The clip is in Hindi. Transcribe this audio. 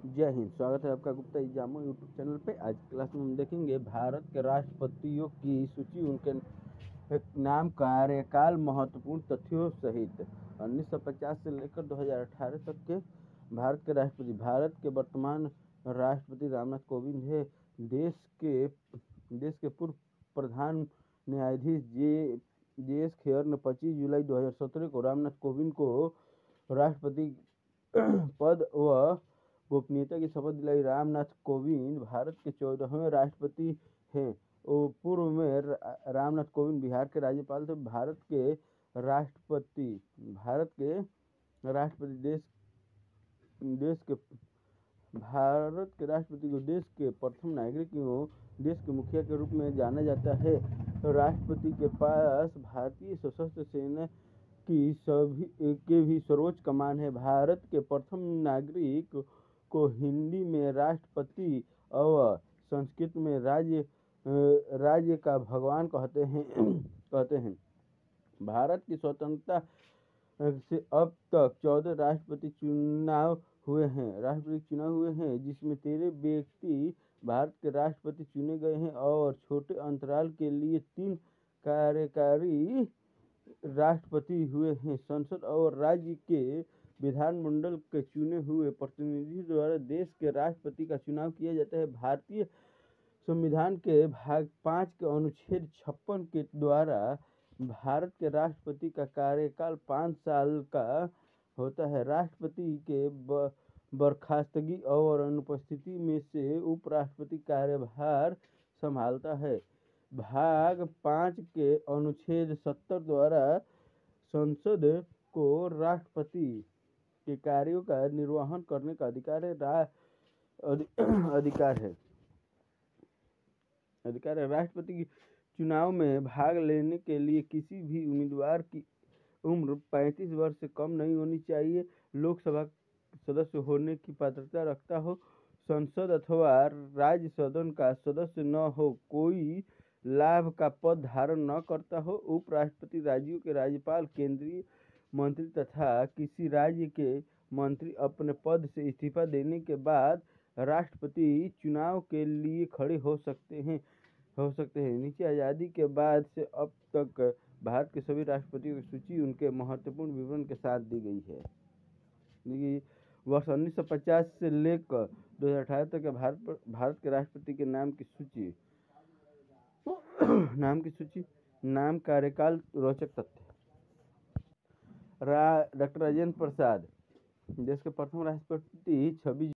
जय हिंद। स्वागत है आपका गुप्ता एग्जामो यूट्यूब चैनल पे। आज की क्लास में हम देखेंगे भारत के राष्ट्रपतियों की सूची, उनके नाम, कार्यकाल, महत्वपूर्ण तथ्यों सहित 1950 से लेकर 2018 तक के भारत के राष्ट्रपति। भारत के वर्तमान राष्ट्रपति रामनाथ कोविंद है। देश के पूर्व प्रधान न्यायाधीश जे एस खेर ने 25 जुलाई 2017 को रामनाथ कोविंद को राष्ट्रपति पद व गोपनीयता की शपथ दिलाई। रामनाथ कोविंद भारत के 14वें राष्ट्रपति हैं। पूर्व में रामनाथ कोविंद बिहार के राज्यपाल थे। भारत के राष्ट्रपति को देश के प्रथम नागरिक एवं देश के मुखिया के रूप में जाना जाता है। राष्ट्रपति के पास भारतीय सशस्त्र सेना की भी सर्वोच्च कमान है। भारत के प्रथम नागरिक को हिंदी में राष्ट्रपति और संस्कृत में राज्य का भगवान कहते हैं। भारत की स्वतंत्रता से अब तक 14 राष्ट्रपति चुनाव हुए हैं, जिसमें 13 व्यक्ति भारत के राष्ट्रपति चुने गए हैं और छोटे अंतराल के लिए 3 कार्यकारी राष्ट्रपति हुए हैं। संसद और राज्य के विधानमंडल के चुने हुए प्रतिनिधि द्वारा देश के राष्ट्रपति का चुनाव किया जाता है। भारतीय संविधान के भाग 5 के अनुच्छेद 56 के द्वारा भारत के राष्ट्रपति का कार्यकाल 5 साल का होता है। राष्ट्रपति के बर्खास्तगी और अनुपस्थिति में से उपराष्ट्रपति कार्यभार संभालता है। भाग 5 के अनुच्छेद 70 द्वारा संसद को राष्ट्रपति के कार्यों का निर्वहन करने का अधिकार है। राष्ट्रपति की चुनाव में भाग लेने के लिए किसी भी उम्मीदवार की उम्र 35 वर्ष से कम नहीं होनी चाहिए। लोकसभा सदस्य होने की पात्रता रखता हो, संसद अथवा राज्य सदन का सदस्य न हो, कोई लाभ का पद धारण न करता हो। उपराष्ट्रपति राज्यों के राज्यपाल, केंद्रीय मंत्री तथा किसी राज्य के मंत्री अपने पद से इस्तीफा देने के बाद राष्ट्रपति चुनाव के लिए खड़े हो सकते हैं। नीचे आज़ादी के बाद से अब तक भारत के सभी राष्ट्रपतियों की सूची उनके महत्वपूर्ण विवरण के साथ दी गई है। वर्ष 1950 से लेकर 2018 तक के भारत के राष्ट्रपति के नाम की सूची। नाम, कार्यकाल, रोचक तथ्य। डॉक्टर राजेंद्र प्रसाद देश के प्रथम राष्ट्रपति 26